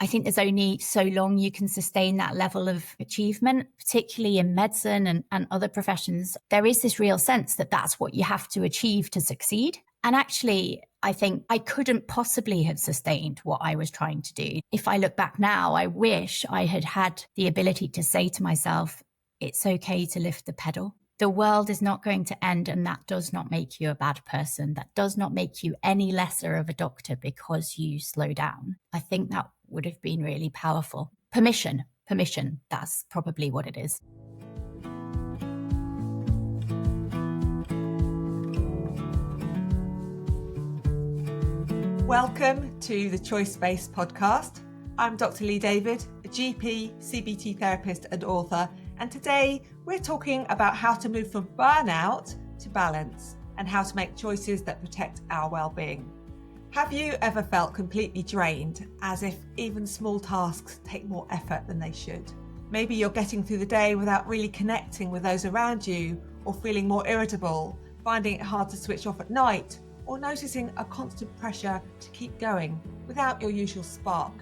I think there's only so long you can sustain that level of achievement, particularly in medicine and other professions. There is this real sense that that's what you have to achieve to succeed. And actually, I think I couldn't possibly have sustained what I was trying to do. If I look back now, I wish I had had the ability to say to myself, it's okay to lift the pedal. The world is not going to end, and that does not make you a bad person. That does not make you any lesser of a doctor because you slow down. I think that would have been really powerful. Permission, that's probably what it is. Welcome to the Choice Based podcast. I'm Dr. Lee David, a GP, CBT therapist and author, and today we're talking about how to move from burnout to balance and how to make choices that protect our well-being. Have you ever felt completely drained, as if even small tasks take more effort than they should? Maybe you're getting through the day without really connecting with those around you, or feeling more irritable, finding it hard to switch off at night, or noticing a constant pressure to keep going without your usual spark.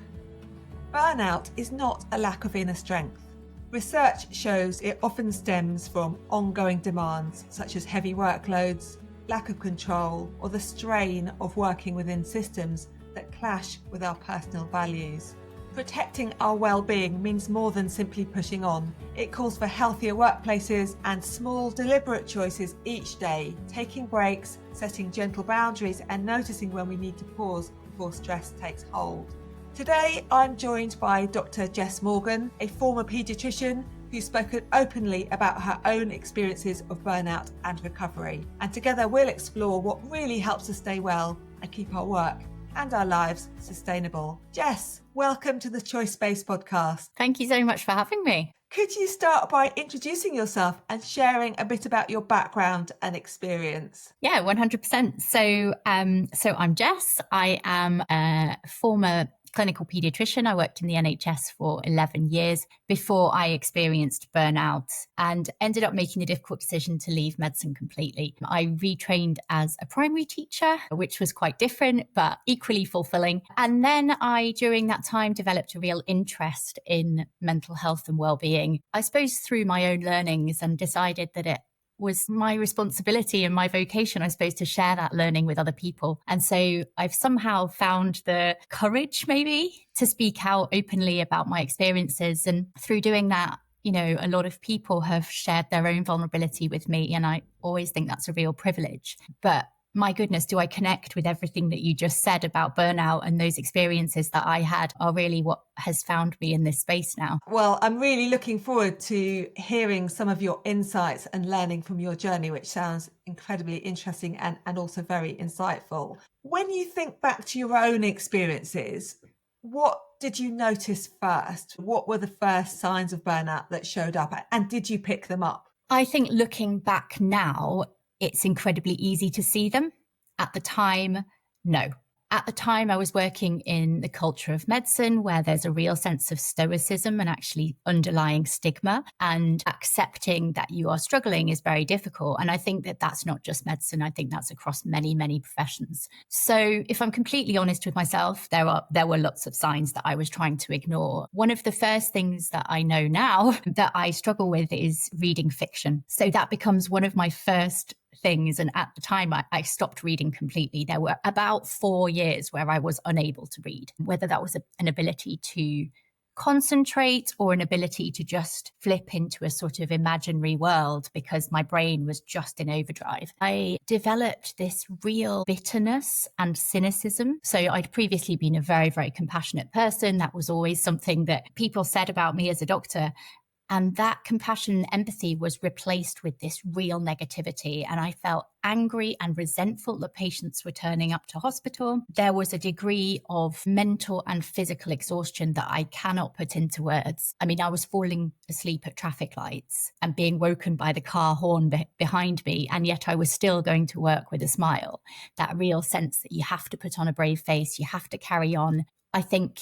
Burnout is not a lack of inner strength. Research shows it often stems from ongoing demands such as heavy workloads, lack of control, or the strain of working within systems that clash with our personal values. Protecting our well-being means more than simply pushing on. It calls for healthier workplaces and small, deliberate choices each day, taking breaks, setting gentle boundaries, and noticing when we need to pause before stress takes hold. Today, I'm joined by Dr Jess Morgan, a former paediatrician who's spoken openly about her own experiences of burnout and recovery. And together we'll explore what really helps us stay well and keep our work and our lives sustainable. Jess, welcome to the Choice Based podcast. Thank you so much for having me. Could you start by introducing yourself and sharing a bit about your background and experience? Yeah, 100%. So I'm Jess. I am a former clinical paediatrician. I worked in the NHS for 11 years before I experienced burnout and ended up making the difficult decision to leave medicine completely. I retrained as a primary teacher, which was quite different, but equally fulfilling. And then I, during that time, developed a real interest in mental health and well-being, I suppose through my own learnings, and decided that it was my responsibility and my vocation, I suppose, to share that learning with other people. And so I've somehow found the courage maybe to speak out openly about my experiences. And through doing that, you know, a lot of people have shared their own vulnerability with me. And I always think that's a real privilege. But my goodness, do I connect with everything that you just said about burnout, and those experiences that I had are really what has found me in this space now. Well, I'm really looking forward to hearing some of your insights and learning from your journey, which sounds incredibly interesting and also very insightful. When you think back to your own experiences, what did you notice first? What were the first signs of burnout that showed up, and did you pick them up? I think looking back now, it's incredibly easy to see them. At the time, no. At the time, I was working in the culture of medicine where there's a real sense of stoicism and actually underlying stigma, and accepting that you are struggling is very difficult. And I think that that's not just medicine. I think that's across many, many professions. So if I'm completely honest with myself, there were lots of signs that I was trying to ignore. One of the first things that I know now that I struggle with is reading fiction. So that becomes one of my first things. And at the time, I stopped reading completely. There were about 4 years where I was unable to read, whether that was an ability to concentrate or an ability to just flip into a sort of imaginary world because my brain was just in overdrive. I developed this real bitterness and cynicism. So I'd previously been a very, very compassionate person. That was always something that people said about me as a doctor. And that compassion and empathy was replaced with this real negativity. And I felt angry and resentful that patients were turning up to hospital. There was a degree of mental and physical exhaustion that I cannot put into words. I mean, I was falling asleep at traffic lights and being woken by the car horn behind me. And yet I was still going to work with a smile. That real sense that you have to put on a brave face, you have to carry on. I think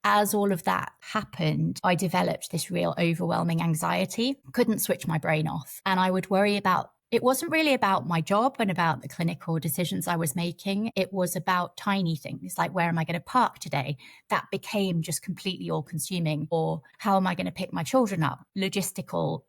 as all of that happened, I developed this real overwhelming anxiety, couldn't switch my brain off. And I would worry about It wasn't really about my job and about the clinical decisions I was making. It was about tiny things like, where am I going to park today? That became just completely all consuming. Or how am I going to pick my children up? Logistical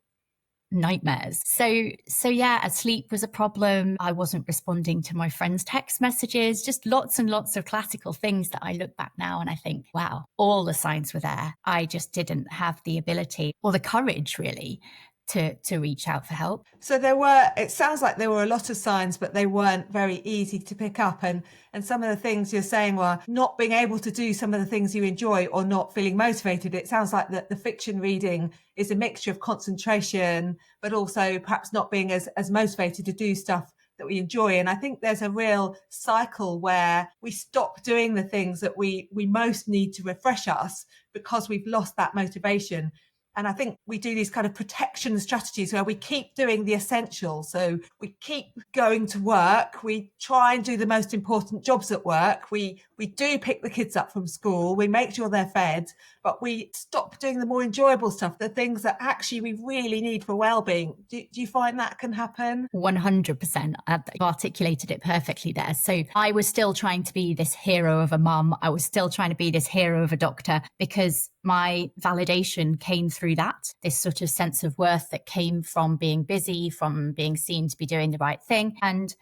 nightmares. So yeah, sleep was a problem. I wasn't responding to my friends' text messages, just lots and lots of classical things that I look back now and I think, wow, all the signs were there. I just didn't have the ability or the courage really to reach out for help. So it sounds like there were a lot of signs, but they weren't very easy to pick up. And some of the things you're saying were not being able to do some of the things you enjoy or not feeling motivated. It sounds like that the fiction reading is a mixture of concentration, but also perhaps not being as motivated to do stuff that we enjoy. And I think there's a real cycle where we stop doing the things that we most need to refresh us because we've lost that motivation. And I think we do these kind of protection strategies where we keep doing the essentials. So we keep going to work. We try and do the most important jobs at work. We do pick the kids up from school. We make sure they're fed, but we stop doing the more enjoyable stuff, the things that actually we really need for well-being. Do you find that can happen? 100%. I've articulated it perfectly there. So I was still trying to be this hero of a mum. I was still trying to be this hero of a doctor because my validation came through that, this sort of sense of worth that came from being busy, from being seen to be doing the right thing. And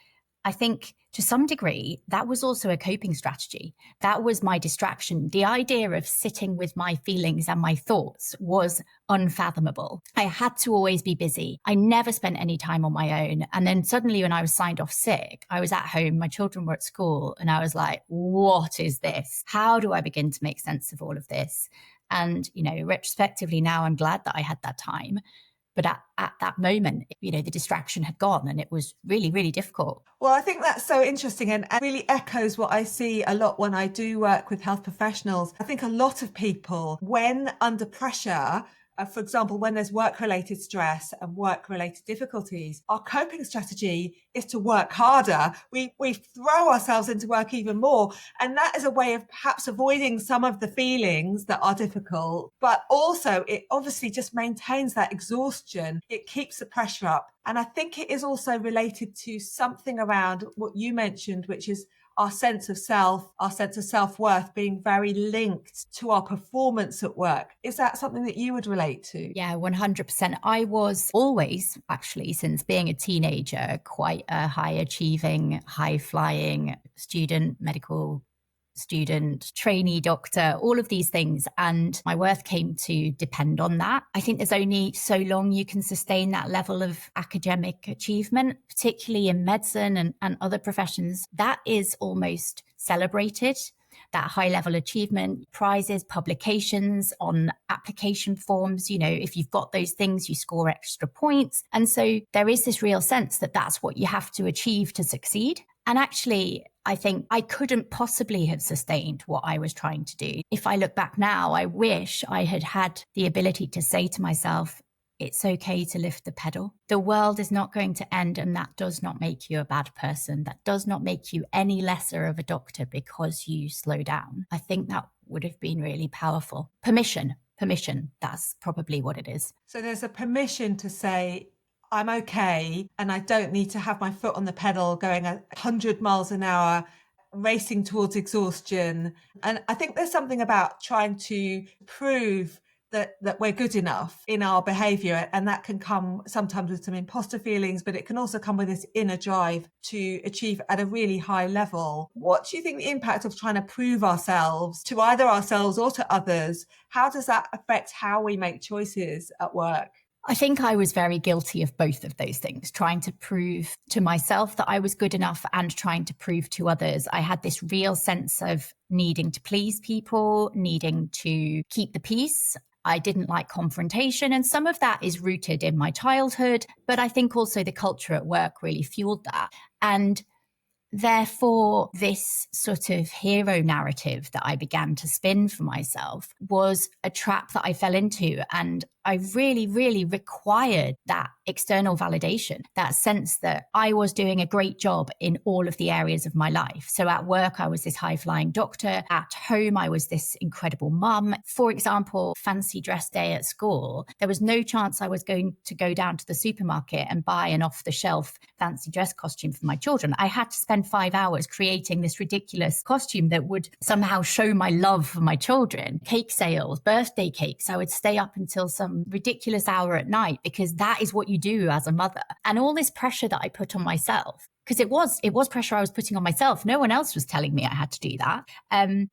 I think to some degree, that was also a coping strategy. That was my distraction. The idea of sitting with my feelings and my thoughts was unfathomable. I had to always be busy. I never spent any time on my own. And then suddenly when I was signed off sick, I was at home, my children were at school, and I was like, what is this? How do I begin to make sense of all of this? And, retrospectively now, I'm glad that I had that time. But at that moment, the distraction had gone and it was really, really difficult. Well, I think that's so interesting and really echoes what I see a lot when I do work with health professionals. I think a lot of people, when under pressure, for example, when there's work-related stress and work-related difficulties, our coping strategy is to work harder. We throw ourselves into work even more. And that is a way of perhaps avoiding some of the feelings that are difficult. But also, it obviously just maintains that exhaustion. It keeps the pressure up. And I think it is also related to something around what you mentioned, which is our sense of self, our sense of self-worth being very linked to our performance at work. Is that something that you would relate to? Yeah, 100%. I was always, actually, since being a teenager, quite a high achieving, high flying student, medical student, trainee doctor, all of these things. And my worth came to depend on that. I think there's only so long you can sustain that level of academic achievement, particularly in medicine and other professions. That is almost celebrated. That high level achievement, prizes, publications on application forms, if you've got those things, you score extra points. And so there is this real sense that that's what you have to achieve to succeed. And actually, I think I couldn't possibly have sustained what I was trying to do. If I look back now, I wish I had had the ability to say to myself, it's okay to lift the pedal. The world is not going to end, and that does not make you a bad person. That does not make you any lesser of a doctor because you slow down. I think that would have been really powerful. Permission, that's probably what it is. So there's a permission to say, I'm okay, and I don't need to have my foot on the pedal going 100 miles an hour, racing towards exhaustion. And I think there's something about trying to prove that we're good enough in our behavior. And that can come sometimes with some imposter feelings, but it can also come with this inner drive to achieve at a really high level. What do you think the impact of trying to prove ourselves to either ourselves or to others, how does that affect how we make choices at work? I think I was very guilty of both of those things, trying to prove to myself that I was good enough and trying to prove to others. I had this real sense of needing to please people, needing to keep the peace. I didn't like confrontation, and some of that is rooted in my childhood, but I think also the culture at work really fueled that. And therefore, this sort of hero narrative that I began to spin for myself was a trap that I fell into. And I really, really required that external validation, that sense that I was doing a great job in all of the areas of my life. So at work, I was this high-flying doctor. At home, I was this incredible mum. For example, fancy dress day at school, there was no chance I was going to go down to the supermarket and buy an off-the-shelf fancy dress costume for my children. I had to spend 5 hours creating this ridiculous costume that would somehow show my love for my children. Cake sales, birthday cakes. I would stay up until some ridiculous hour at night because that is what you do as a mother. And all this pressure that I put on myself, because it was pressure I was putting on myself. No one else was telling me I had to do that.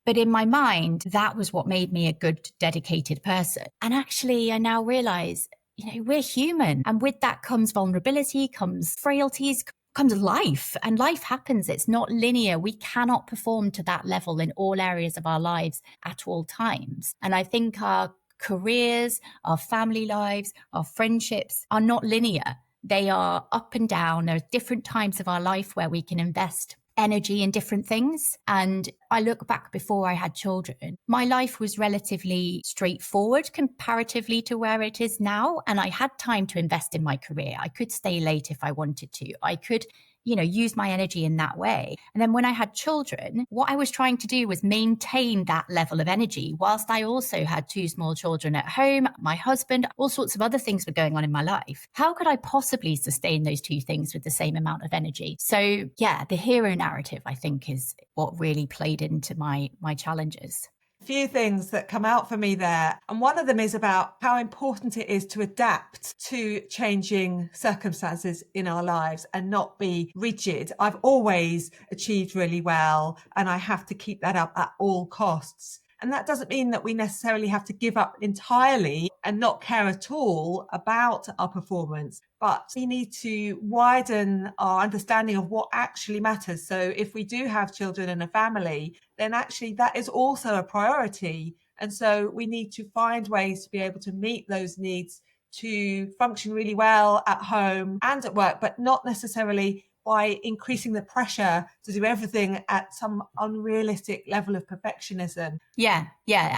But in my mind, that was what made me a good, dedicated person. And actually, I now realize, we're human. And with that comes vulnerability, comes frailties, comes life. And life happens. It's not linear. We cannot perform to that level in all areas of our lives at all times. And I think our careers, our family lives, our friendships are not linear. They are up and down. There are different times of our life where we can invest energy in different things. And I look back before I had children, my life was relatively straightforward comparatively to where it is now. And I had time to invest in my career. I could stay late if I wanted to. I could use my energy in that way. And then when I had children, what I was trying to do was maintain that level of energy whilst I also had 2 small children at home, my husband, all sorts of other things were going on in my life. How could I possibly sustain those 2 things with the same amount of energy? So yeah, the hero narrative, I think, is what really played into my challenges. Few things that come out for me there. And one of them is about how important it is to adapt to changing circumstances in our lives and not be rigid. I've always achieved really well and I have to keep that up at all costs. And that doesn't mean that we necessarily have to give up entirely and not care at all about our performance, but we need to widen our understanding of what actually matters. So if we do have children and a family, then actually that is also a priority. And so we need to find ways to be able to meet those needs to function really well at home and at work, but not necessarily by increasing the pressure to do everything at some unrealistic level of perfectionism. Yeah.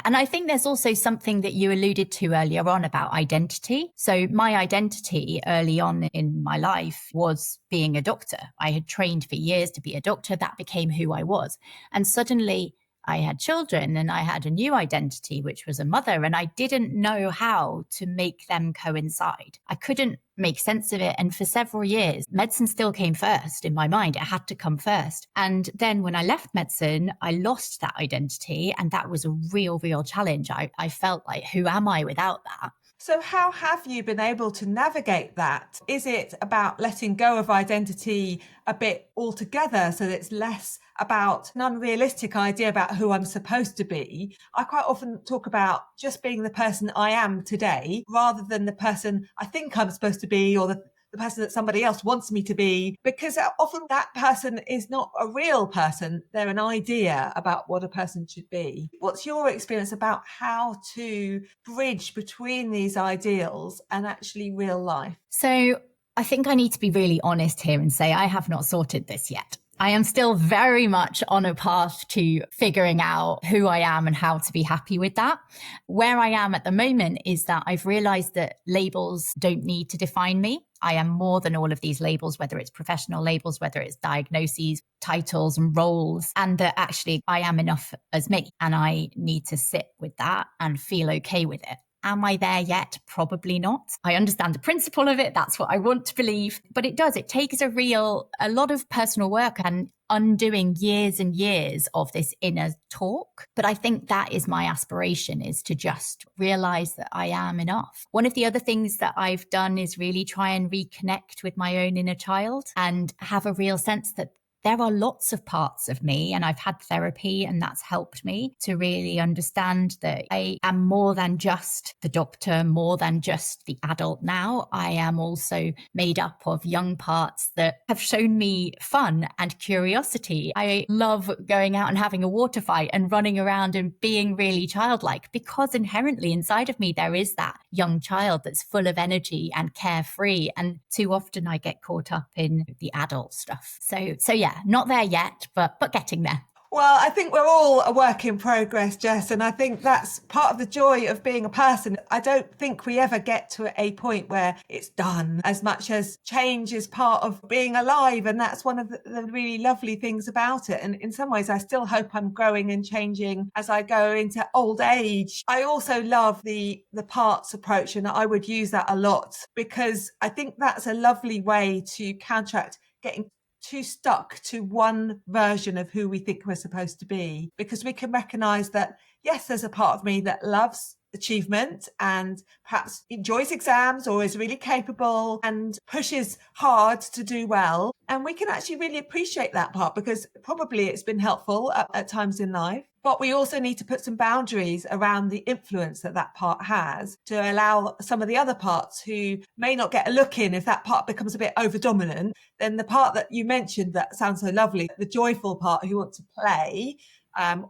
And I think there's also something that you alluded to earlier on about identity. So my identity early on in my life was being a doctor. I had trained for years to be a doctor. That became who I was. And suddenly I had children and I had a new identity, which was a mother, and I didn't know how to make them coincide. I couldn't make sense of it. And for several years, medicine still came first in my mind. It had to come first. And then when I left medicine, I lost that identity. And that was a real challenge. I felt like, who am I without that? So how have you been able to navigate that? Is it about letting go of identity a bit altogether so that it's less about an unrealistic idea about who I'm supposed to be? I quite often talk about just being the person I am today rather than the person I think I'm supposed to be or the person that somebody else wants me to be, because often that person is not a real person. They're an idea about what a person should be. What's your experience about how to bridge between these ideals and actually real life? So I think I need to be really honest here and say I have not sorted this yet. I am still very much on a path to figuring out who I am and how to be happy with that. Where I am at the moment is that I've realized that labels don't need to define me. I am more than all of these labels, whether it's professional labels, whether it's diagnoses, titles and roles, and that actually I am enough as me. And I need to sit with that and feel okay with it. Am I there yet? Probably not. I understand the principle of it. That's what I want to believe. But it takes a lot of personal work and undoing years and years of this inner talk. But I think that is my aspiration, is to just realize that I am enough. One of the other things that I've done is really try and reconnect with my own inner child and have a real sense that there are lots of parts of me, and I've had therapy, and that's helped me to really understand that I am more than just the doctor, more than just the adult now. I am also made up of young parts that have shown me fun and curiosity. I love going out and having a water fight and running around and being really childlike, because inherently inside of me there is that young child that's full of energy and carefree. And too often I get caught up in the adult stuff. So yeah, not there yet, but getting there. Well, I think we're all a work in progress, Jess, and I think that's part of the joy of being a person. I don't think we ever get to a point where it's done, as much as change is part of being alive, and that's one of the really lovely things about it. And in some ways, I still hope I'm growing and changing as I go into old age. I also love the parts approach, and I would use that a lot because I think that's a lovely way to counteract getting too stuck to one version of who we think we're supposed to be, because we can recognize that, yes, there's a part of me that loves achievement and perhaps enjoys exams or is really capable and pushes hard to do well. And we can actually really appreciate that part because probably it's been helpful at times in life. But we also need to put some boundaries around the influence that part has to allow some of the other parts who may not get a look in. If that part becomes a bit over dominant, then the part that you mentioned that sounds so lovely, the joyful part who want to play,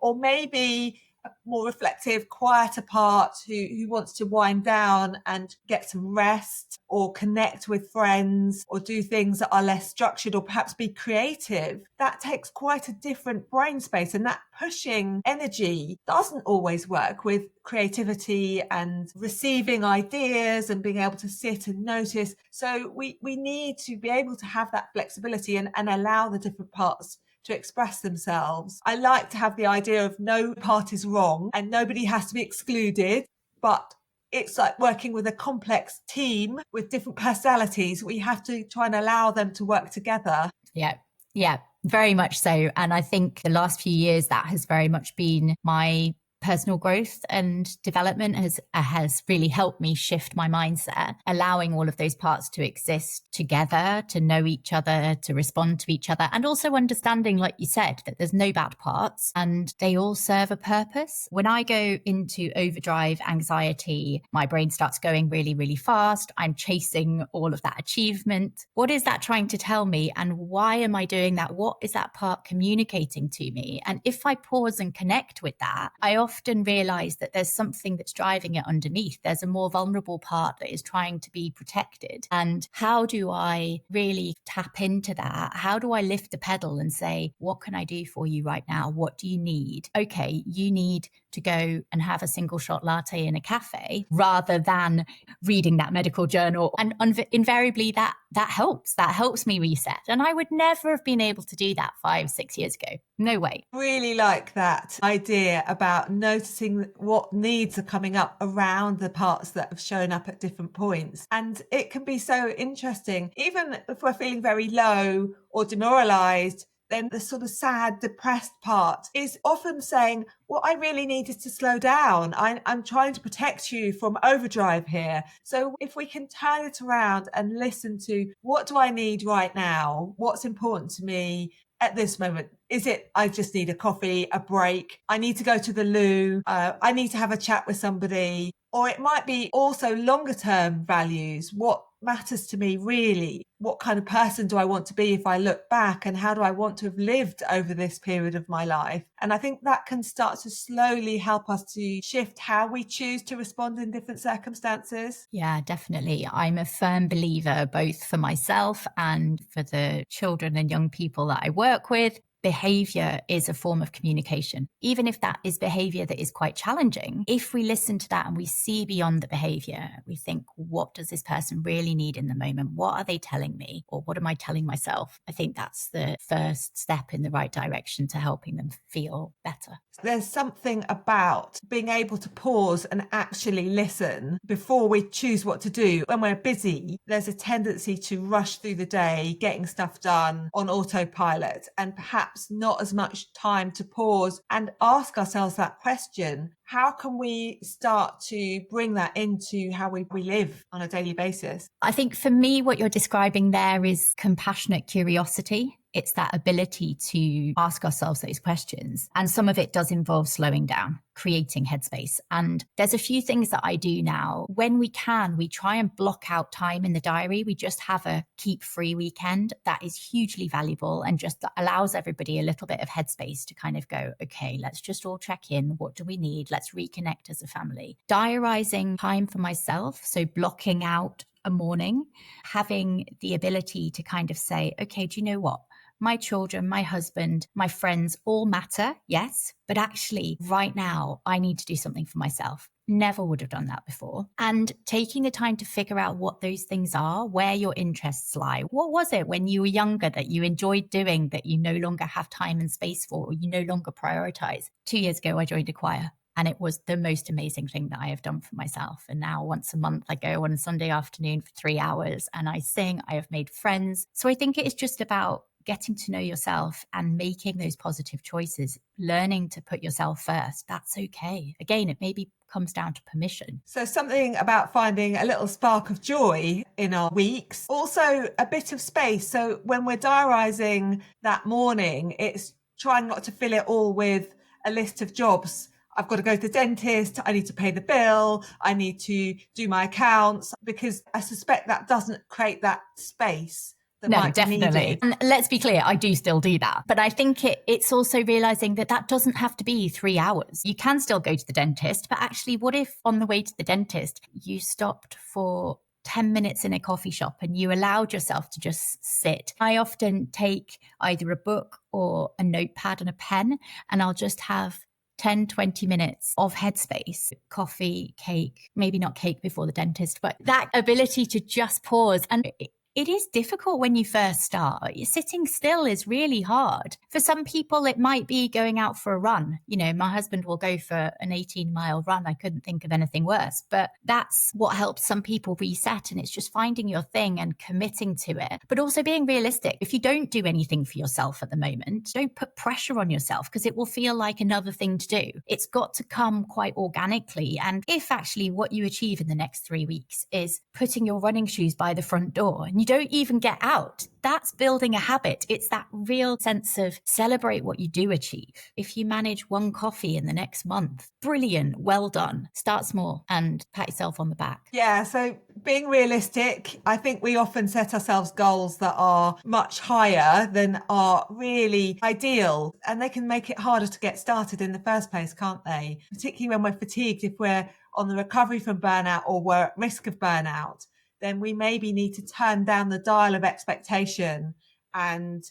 or maybe a more reflective, quieter part who wants to wind down and get some rest or connect with friends or do things that are less structured or perhaps be creative. That takes quite a different brain space, and that pushing energy doesn't always work with creativity and receiving ideas and being able to sit and notice. So we need to be able to have that flexibility and allow the different parts to express themselves. I like to have the idea of no part is wrong and nobody has to be excluded, but it's like working with a complex team with different personalities. We have to try and allow them to work together. Yeah, very much so. And I think the last few years that has very much been my personal growth and development has really helped me shift my mindset, allowing all of those parts to exist together, to know each other, to respond to each other, and also understanding, like you said, that there's no bad parts and they all serve a purpose. When I go into overdrive anxiety, my brain starts going really, really fast. I'm chasing all of that achievement. What is that trying to tell me? And why am I doing that? What is that part communicating to me? And if I pause and connect with that, I often realize that there's something that's driving it underneath. There's a more vulnerable part that is trying to be protected. And how do I really tap into that? How do I lift the pedal and say, what can I do for you right now? What do you need? Okay, you need to go and have a single shot latte in a cafe rather than reading that medical journal. And invariably that helps me reset. And I would never have been able to do that 5-6 years ago. No way. Really like that idea about noticing what needs are coming up around the parts that have shown up at different points. And it can be so interesting, even if we're feeling very low or demoralized, then the sort of sad, depressed part is often saying, what I really need is to slow down. I'm trying to protect you from overdrive here. So if we can turn it around and listen to, what do I need right now? What's important to me at this moment? Is it, I just need a coffee, a break? I need to go to the loo. I need to have a chat with somebody. Or it might be also longer term values. What matters to me really? What kind of person do I want to be if I look back? And how do I want to have lived over this period of my life? And I think that can start to slowly help us to shift how we choose to respond in different circumstances. Yeah, definitely. I'm a firm believer, both for myself and for the children and young people that I work with. Behavior is a form of communication. Even if that is behavior that is quite challenging, if we listen to that and we see beyond the behavior, we think, what does this person really need in the moment? What are they telling me? Or what am I telling myself? I think that's the first step in the right direction to helping them feel better. There's something about being able to pause and actually listen before we choose what to do. When we're busy, there's a tendency to rush through the day, getting stuff done on autopilot, and perhaps not as much time to pause and ask ourselves that question. How can we start to bring that into how we live on a daily basis? I think for me, what you're describing there is compassionate curiosity. It's that ability to ask ourselves those questions. And some of it does involve slowing down, creating headspace. And there's a few things that I do now. When we can, we try and block out time in the diary. We just have a keep free weekend. That is hugely valuable and just allows everybody a little bit of headspace to kind of go, okay, let's just all check in. What do we need? Let's reconnect as a family. Diarizing time for myself. So blocking out a morning, having the ability to kind of say, okay, do you know what? my children, my husband, my friends all matter, yes, but actually right now I need to do something for myself. Never would have done that before. And taking the time to figure out what those things are, where your interests lie. What was it when you were younger that you enjoyed doing that you no longer have time and space for, or you no longer prioritize? 2 years ago, I joined a choir. And it was the most amazing thing that I have done for myself. And now once a month, I go on a Sunday afternoon for 3 hours and I sing. I have made friends. So I think it is just about getting to know yourself and making those positive choices, learning to put yourself first. That's okay. Again, it maybe comes down to permission. So something about finding a little spark of joy in our weeks. Also a bit of space. So when we're diarising that morning, it's trying not to fill it all with a list of jobs. I've got to go to the dentist, I need to pay the bill, I need to do my accounts, because I suspect that doesn't create that space that might be needed. And let's be clear, I do still do that. But I think it's also realising that doesn't have to be 3 hours. You can still go to the dentist, but actually what if on the way to the dentist, you stopped for 10 minutes in a coffee shop and you allowed yourself to just sit? I often take either a book or a notepad and a pen, and I'll just have 10, 20 minutes of headspace, coffee, cake, maybe not cake before the dentist, but that ability to just pause. And it is difficult when you first start. Sitting still is really hard. For some people, it might be going out for a run. You know, my husband will go for an 18-mile run. I couldn't think of anything worse, but that's what helps some people reset. And it's just finding your thing and committing to it, but also being realistic. If you don't do anything for yourself at the moment, don't put pressure on yourself because it will feel like another thing to do. It's got to come quite organically. And if actually what you achieve in the next 3 weeks is putting your running shoes by the front door and you don't even get out, that's building a habit. It's that real sense of celebrate what you do achieve. If you manage one coffee in the next month, brilliant, well done. Start small and pat yourself on the back. Yeah, so being realistic, I think we often set ourselves goals that are much higher than are really ideal, and they can make it harder to get started in the first place, can't they? Particularly when we're fatigued, if we're on the recovery from burnout or we're at risk of burnout, then we maybe need to turn down the dial of expectation and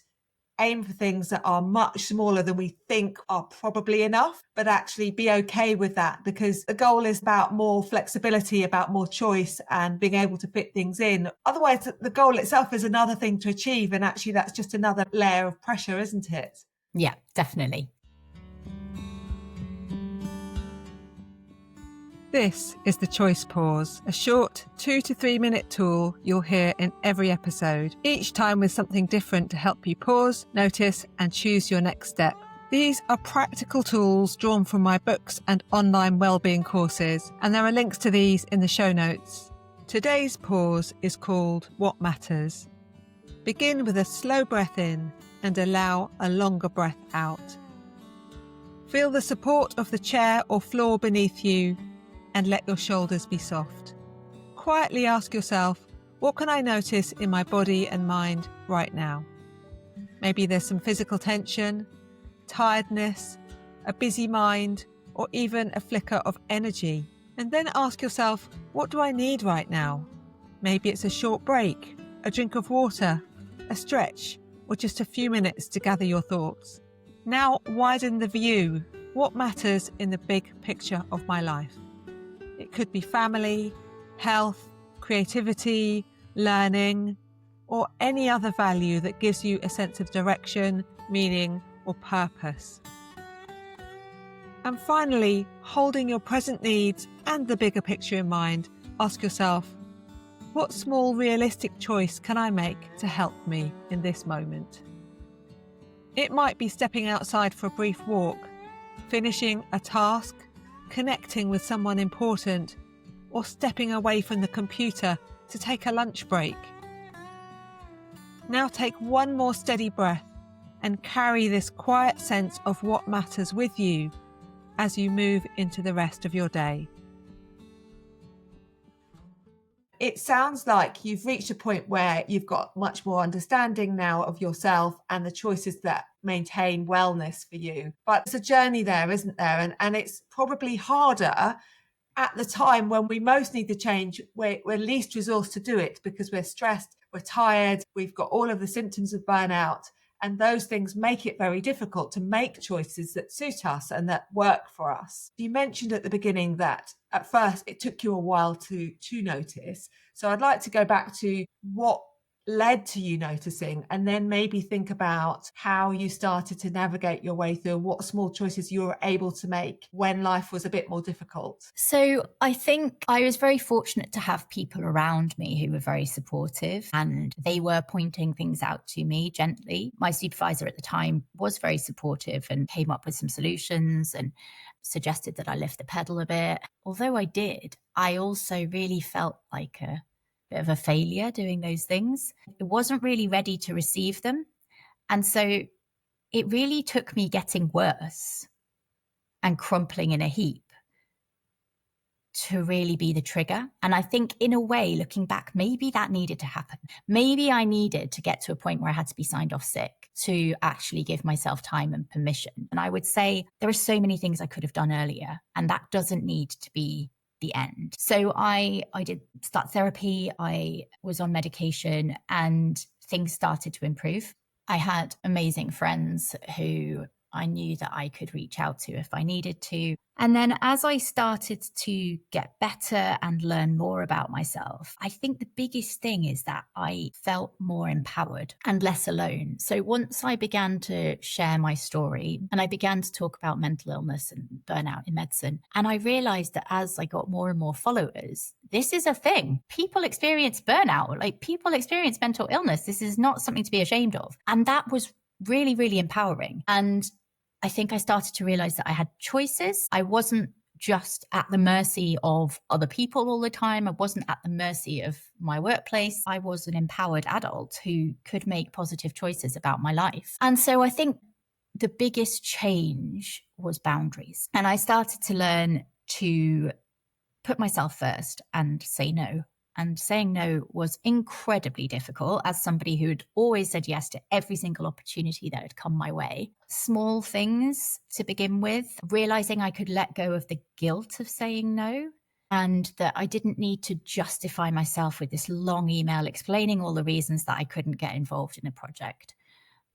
aim for things that are much smaller than we think are probably enough, but actually be okay with that, because the goal is about more flexibility, about more choice and being able to fit things in. Otherwise, the goal itself is another thing to achieve, and actually that's just another layer of pressure, isn't it? Yeah, definitely. This is the Choice Pause, a short 2 to 3 minute tool you'll hear in every episode, each time with something different to help you pause, notice and choose your next step. These are practical tools drawn from my books and online wellbeing courses, and there are links to these in the show notes. Today's pause is called What Matters. Begin with a slow breath in and allow a longer breath out. Feel the support of the chair or floor beneath you and let your shoulders be soft. Quietly ask yourself, what can I notice in my body and mind right now? Maybe there's some physical tension, tiredness, a busy mind, or even a flicker of energy. And then ask yourself, what do I need right now? Maybe it's a short break, a drink of water, a stretch, or just a few minutes to gather your thoughts. Now widen the view. What matters in the big picture of my life? It could be family, health, creativity, learning, or any other value that gives you a sense of direction, meaning, or purpose. And finally, holding your present needs and the bigger picture in mind, ask yourself, what small realistic choice can I make to help me in this moment? It might be stepping outside for a brief walk, finishing a task, connecting with someone important, or stepping away from the computer to take a lunch break. Now take one more steady breath and carry this quiet sense of what matters with you as you move into the rest of your day. It sounds like you've reached a point where you've got much more understanding now of yourself and the choices that maintain wellness for you. But it's a journey there, isn't there? And it's probably harder at the time when we most need the change. We're least resourced to do it because we're stressed, we're tired, we've got all of the symptoms of burnout, And those things make it very difficult to make choices that suit us and that work for us. You mentioned at the beginning that at first it took you a while to notice. So I'd like to go back to what led to you noticing, and then maybe think about how you started to navigate your way through, what small choices you were able to make when life was a bit more difficult. So I think I was very fortunate to have people around me who were very supportive, and they were pointing things out to me gently. My supervisor at the time was very supportive and came up with some solutions and suggested that I lift the pedal a bit. Although I did, I also really felt like a bit of a failure doing those things. It wasn't really ready to receive them. And so it really took me getting worse and crumpling in a heap to really be the trigger. And I think in a way, looking back, maybe that needed to happen. Maybe I needed to get to a point where I had to be signed off sick to actually give myself time and permission. And I would say there are so many things I could have done earlier, and that doesn't need to be the end. So I did start therapy. I was on medication and things started to improve. I had amazing friends who I knew that I could reach out to if I needed to. And then as I started to get better and learn more about myself, I think the biggest thing is that I felt more empowered and less alone. So once I began to share my story and I began to talk about mental illness and burnout in medicine, and I realized that as I got more and more followers, this is a thing. People experience burnout, like people experience mental illness. This is not something to be ashamed of. And that was really, really empowering. And I think I started to realize that I had choices. I wasn't just at the mercy of other people all the time. I wasn't at the mercy of my workplace. I was an empowered adult who could make positive choices about my life. And so I think the biggest change was boundaries. And I started to learn to put myself first and say no. And saying no was incredibly difficult as somebody who had always said yes to every single opportunity that had come my way. Small things to begin with, realizing I could let go of the guilt of saying no, and that I didn't need to justify myself with this long email explaining all the reasons that I couldn't get involved in a project.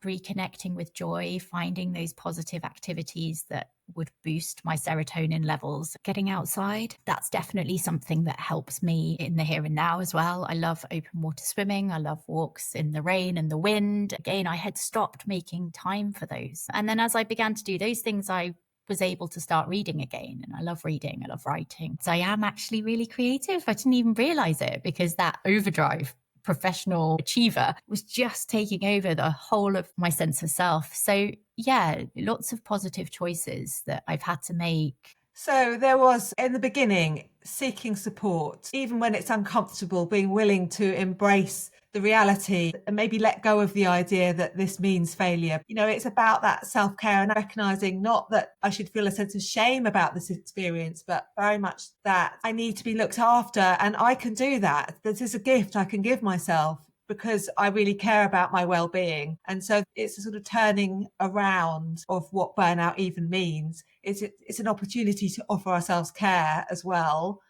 Reconnecting with joy, finding those positive activities that would boost my serotonin levels. Getting outside, that's definitely something that helps me in the here and now as well. I love open water swimming. I love walks in the rain and the wind. Again, I had stopped making time for those. And then as I began to do those things, I was able to start reading again. And I love reading. I love writing. So I am actually really creative. I didn't even realize it because that overdrive professional achiever was just taking over the whole of my sense of self. So yeah, lots of positive choices that I've had to make. So there was, in the beginning, seeking support, even when it's uncomfortable, being willing to embrace the reality and maybe let go of the idea that this means failure. You know, it's about that self-care and recognizing not that I should feel a sense of shame about this experience, but very much that I need to be looked after and I can do that. This is a gift I can give myself because I really care about my well-being. And so it's a sort of turning around of what burnout even means. It's an opportunity to offer ourselves care as well.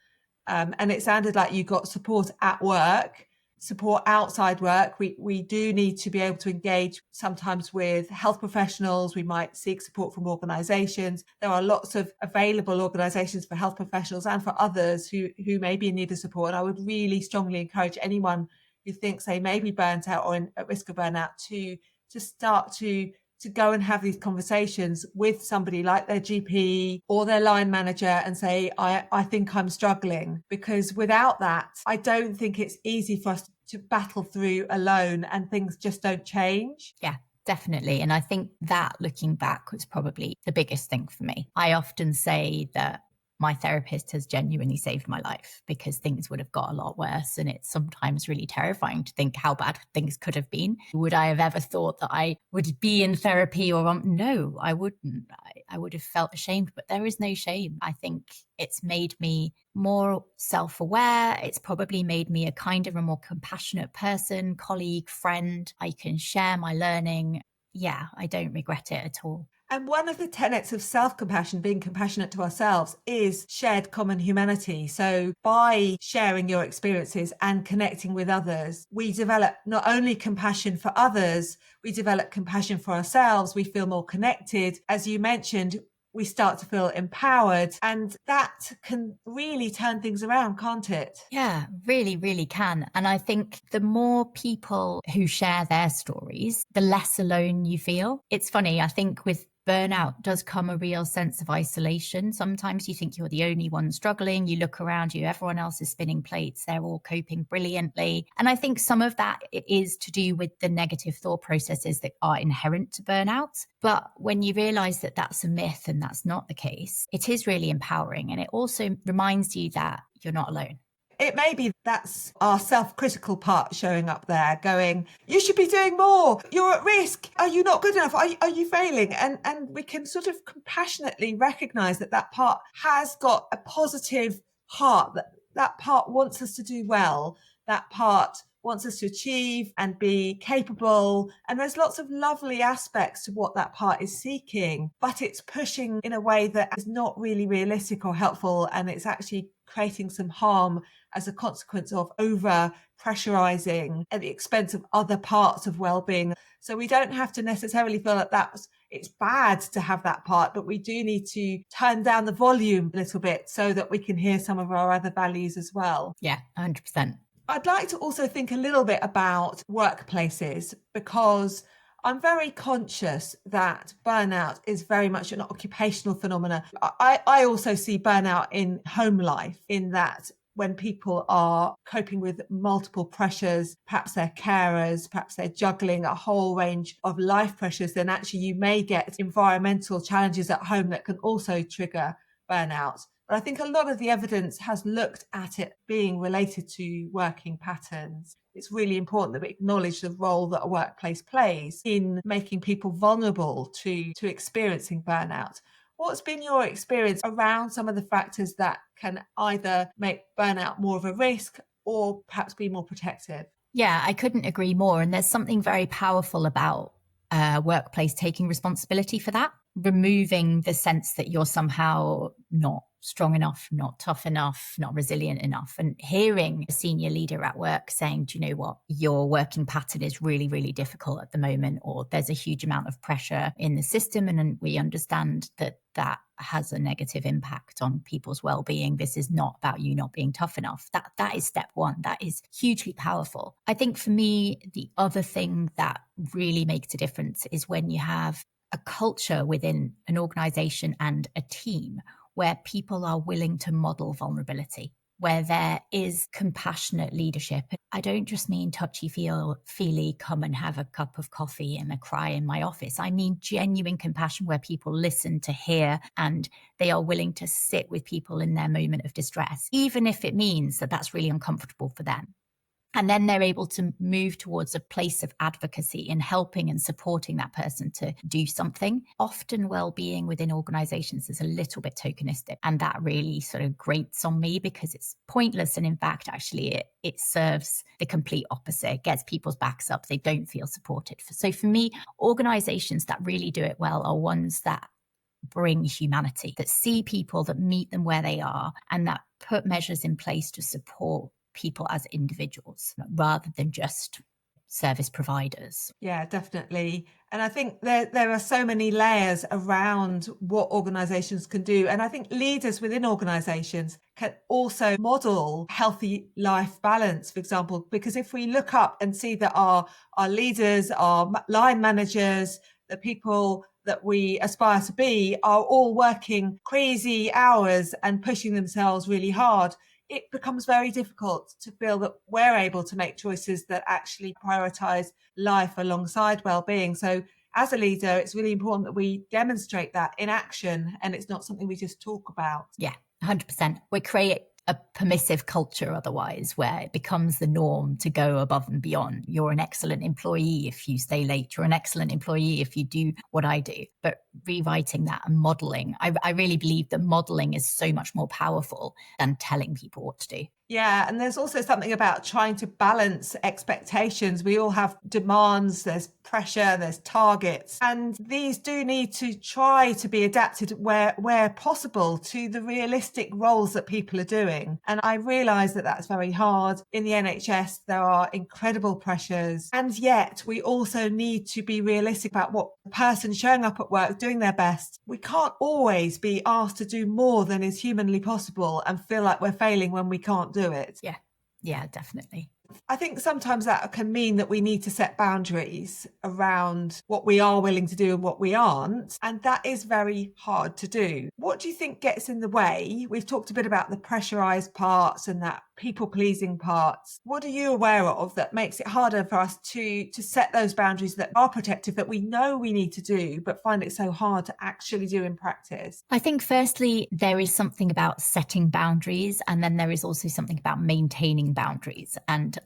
And it sounded like you got support at work, support outside work. We do need to be able to engage sometimes with health professionals. We might seek support from organisations. There are lots of available organisations for health professionals and for others who may be in need of support. And I would really strongly encourage anyone who thinks they may be burnt out or at risk of burnout to start to go and have these conversations with somebody like their GP or their line manager and say, I think I'm struggling. Because without that, I don't think it's easy for us to battle through alone and things just don't change. Yeah, definitely. And I think that looking back was probably the biggest thing for me. I often say that my therapist has genuinely saved my life because things would have got a lot worse. And it's sometimes really terrifying to think how bad things could have been. Would I have ever thought that I would be in therapy or no, I wouldn't. I would have felt ashamed, but there is no shame. I think it's made me more self-aware. It's probably made me a kinder and more compassionate person, colleague, friend. I can share my learning. Yeah, I don't regret it at all. And one of the tenets of self-compassion, being compassionate to ourselves, is shared common humanity. So by sharing your experiences and connecting with others, we develop not only compassion for others, we develop compassion for ourselves. We feel more connected. As you mentioned, we start to feel empowered, and that can really turn things around, can't it? Yeah, really, really can. And I think the more people who share their stories, the less alone you feel. It's funny, I think with burnout does come a real sense of isolation. Sometimes you think you're the only one struggling. You look around you, everyone else is spinning plates. They're all coping brilliantly. And I think some of that is to do with the negative thought processes that are inherent to burnout. But when you realize that that's a myth and that's not the case, it is really empowering. And it also reminds you that you're not alone. It may be that's our self-critical part showing up there going, you should be doing more. You're at risk. Are you not good enough? Are you failing? And we can sort of compassionately recognize that that part has got a positive heart, that part wants us to do well. That part wants us to achieve and be capable. And there's lots of lovely aspects to what that part is seeking, but it's pushing in a way that is not really realistic or helpful. And it's actually creating some harm as a consequence of over pressurizing at the expense of other parts of well-being. So we don't have to necessarily feel that it's bad to have that part, but we do need to turn down the volume a little bit so that we can hear some of our other values as well. Yeah, 100%. I'd like to also think a little bit about workplaces, because I'm very conscious that burnout is very much an occupational phenomenon. I also see burnout in home life, in that when people are coping with multiple pressures, perhaps they're carers, perhaps they're juggling a whole range of life pressures, then actually you may get environmental challenges at home that can also trigger burnout. But I think a lot of the evidence has looked at it being related to working patterns. It's really important that we acknowledge the role that a workplace plays in making people vulnerable to experiencing burnout. What's been your experience around some of the factors that can either make burnout more of a risk or perhaps be more protective? Yeah, I couldn't agree more. And there's something very powerful about a workplace taking responsibility for that, removing the sense that you're somehow not strong enough, not tough enough, not resilient enough. And hearing a senior leader at work saying, do you know what, your working pattern is really, really difficult at the moment, or there's a huge amount of pressure in the system, and we understand that that has a negative impact on people's well-being. This is not about you not being tough enough. That is step one. That is hugely powerful. I think for me, the other thing that really makes a difference is when you have a culture within an organization and a team where people are willing to model vulnerability, where there is compassionate leadership. I don't just mean touchy-feely, come and have a cup of coffee and a cry in my office. I mean genuine compassion where people listen to hear and they are willing to sit with people in their moment of distress, even if it means that that's really uncomfortable for them. And then they're able to move towards a place of advocacy in helping and supporting that person to do something. Often well-being within organizations is a little bit tokenistic, and that really sort of grates on me because it's pointless. And in fact, actually, it serves the complete opposite. It gets people's backs up. They don't feel supported. So for me, organizations that really do it well are ones that bring humanity, that see people, that meet them where they are, and that put measures in place to support people as individuals rather than just service providers. Yeah, definitely. And I think there are so many layers around what organizations can do. And I think leaders within organizations can also model healthy life balance, for example, because if we look up and see that our leaders, our line managers, the people that we aspire to be are all working crazy hours and pushing themselves really hard, it becomes very difficult to feel that we're able to make choices that actually prioritize life alongside well-being. So as a leader, it's really important that we demonstrate that in action, and it's not something we just talk about. Yeah, 100%. We create a permissive culture otherwise, where it becomes the norm to go above and beyond. You're an excellent employee if you stay late. You're an excellent employee if you do what I do. But rewriting that and modeling, I really believe that modeling is so much more powerful than telling people what to do. Yeah, and there's also something about trying to balance expectations. We all have demands, there's pressure, there's targets, and these do need to try to be adapted where possible to the realistic roles that people are doing. And I realise that that's very hard. In the NHS, there are incredible pressures, and yet we also need to be realistic about what the person showing up at work, doing their best. We can't always be asked to do more than is humanly possible and feel like we're failing when we can't do it. Yeah, definitely. I think sometimes that can mean that we need to set boundaries around what we are willing to do and what we aren't. And that is very hard to do. What do you think gets in the way? We've talked a bit about the pressurized parts and that people-pleasing parts. What are you aware of that makes it harder for us to set those boundaries that are protective, that we know we need to do, but find it so hard to actually do in practice? I think firstly, there is something about setting boundaries, and then there is also something about maintaining boundaries. And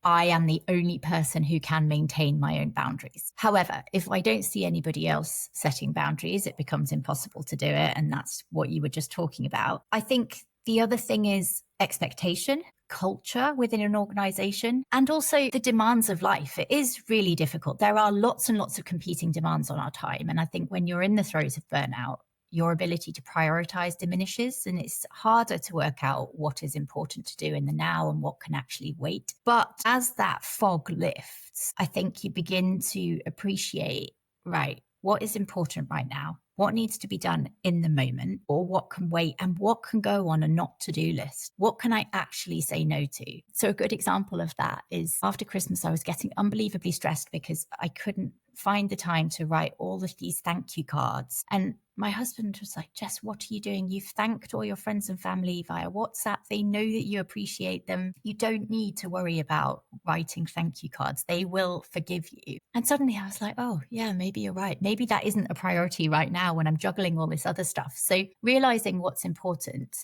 I am the only person who can maintain my own boundaries. However, if I don't see anybody else setting boundaries, it becomes impossible to do it. And that's what you were just talking about. I think the other thing is expectation, culture within an organization, and also the demands of life. It is really difficult. There are lots and lots of competing demands on our time. And I think when you're in the throes of burnout, your ability to prioritize diminishes, and it's harder to work out what is important to do in the now and what can actually wait. But as that fog lifts, I think you begin to appreciate, right, what is important right now? What needs to be done in the moment, or what can wait, and what can go on a not to-do list? What can I actually say no to? So a good example of that is after Christmas, I was getting unbelievably stressed because I couldn't find the time to write all of these thank you cards. And my husband was like, Jess, what are you doing? You've thanked all your friends and family via WhatsApp. They know that you appreciate them. You don't need to worry about writing thank you cards. They will forgive you. And suddenly I was like, oh yeah, maybe you're right. Maybe that isn't a priority right now when I'm juggling all this other stuff. So realizing what's important,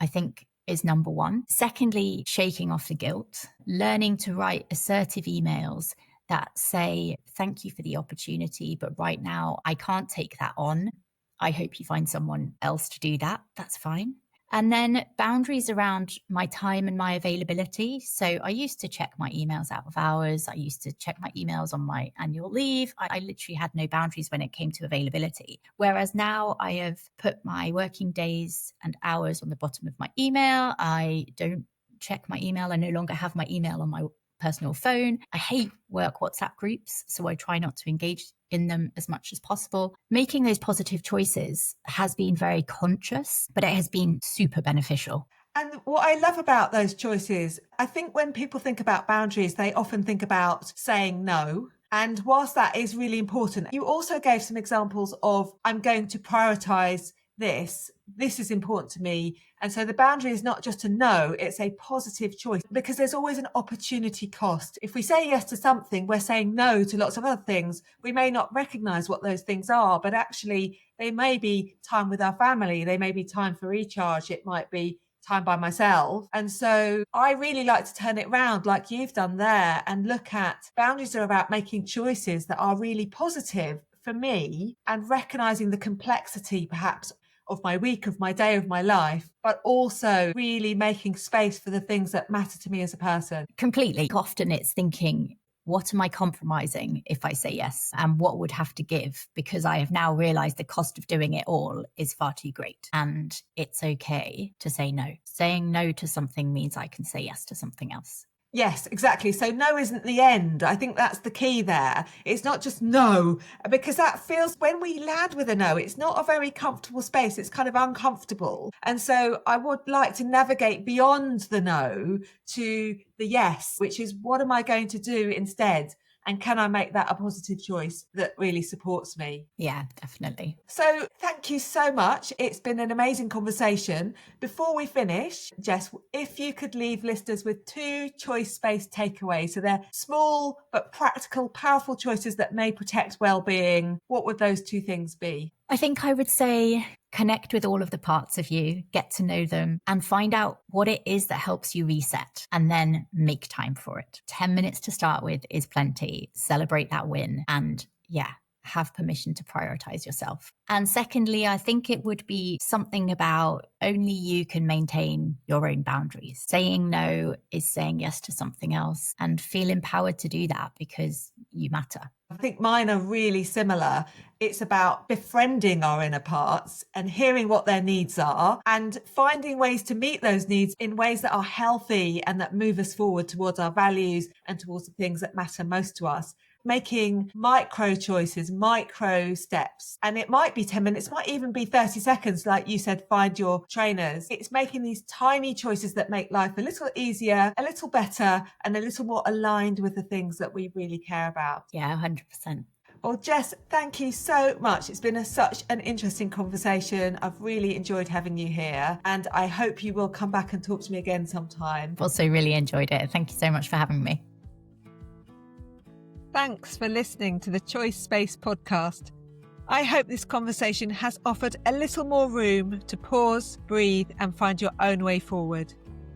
I think, is number one. Secondly, shaking off the guilt, learning to write assertive emails that say, thank you for the opportunity, but right now I can't take that on. I hope you find someone else to do that. That's fine. And then boundaries around my time and my availability. So I used to check my emails out of hours. I used to check my emails on my annual leave. I literally had no boundaries when it came to availability. Whereas now I have put my working days and hours on the bottom of my email. I don't check my email. I no longer have my email on my personal phone. I hate work WhatsApp groups, so I try not to engage in them as much as possible. Making those positive choices has been very conscious, but it has been super beneficial. And what I love about those choices, I think when people think about boundaries, they often think about saying no. And whilst that is really important, you also gave some examples of, I'm going to prioritize this is important to me. And so the boundary is not just a no, it's a positive choice, because there's always an opportunity cost. If we say yes to something, we're saying no to lots of other things. We may not recognize what those things are, but actually they may be time with our family. They may be time for recharge. It might be time by myself. And so I really like to turn it around like you've done there and look at boundaries are about making choices that are really positive for me and recognizing the complexity perhaps of my week, of my day, of my life, but also really making space for the things that matter to me as a person. Completely. Often it's thinking, what am I compromising if I say yes? And what would have to give? Because I have now realized the cost of doing it all is far too great. And it's okay to say no. Saying no to something means I can say yes to something else. Yes, exactly. So no isn't the end. I think that's the key there. It's not just no, because that feels, when we land with a no, it's not a very comfortable space. It's kind of uncomfortable. And so I would like to navigate beyond the no to the yes, which is, what am I going to do instead? And can I make that a positive choice that really supports me? Yeah, definitely. So thank you so much. It's been an amazing conversation. Before we finish, Jess, if you could leave listeners with 2 choice-based takeaways, so they're small but practical, powerful choices that may protect well-being, what would those 2 things be? I think I would say connect with all of the parts of you, get to know them, and find out what it is that helps you reset, and then make time for it. 10 minutes to start with is plenty. Celebrate that win and have permission to prioritize yourself. And secondly, I think it would be something about only you can maintain your own boundaries. Saying no is saying yes to something else, and feel empowered to do that because you matter. I think mine are really similar. It's about befriending our inner parts and hearing what their needs are and finding ways to meet those needs in ways that are healthy and that move us forward towards our values and towards the things that matter most to us. Making micro choices, micro steps. And it might be 10 minutes, might even be 30 seconds, like you said, find your trainers. It's making these tiny choices that make life a little easier, a little better, and a little more aligned with the things that we really care about. Yeah, 100%. Well, Jess, thank you so much. It's been such an interesting conversation. I've really enjoyed having you here, and I hope you will come back and talk to me again sometime. I've also really enjoyed it. Thank you so much for having me. Thanks for listening to the Choice Space podcast. I hope this conversation has offered a little more room to pause, breathe, and find your own way forward.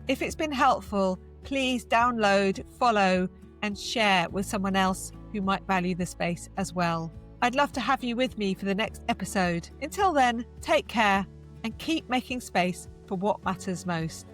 If it's been helpful, please download, follow, and share with someone else who might value the space as well. I'd love to have you with me for the next episode. Until then, take care and keep making space for what matters most.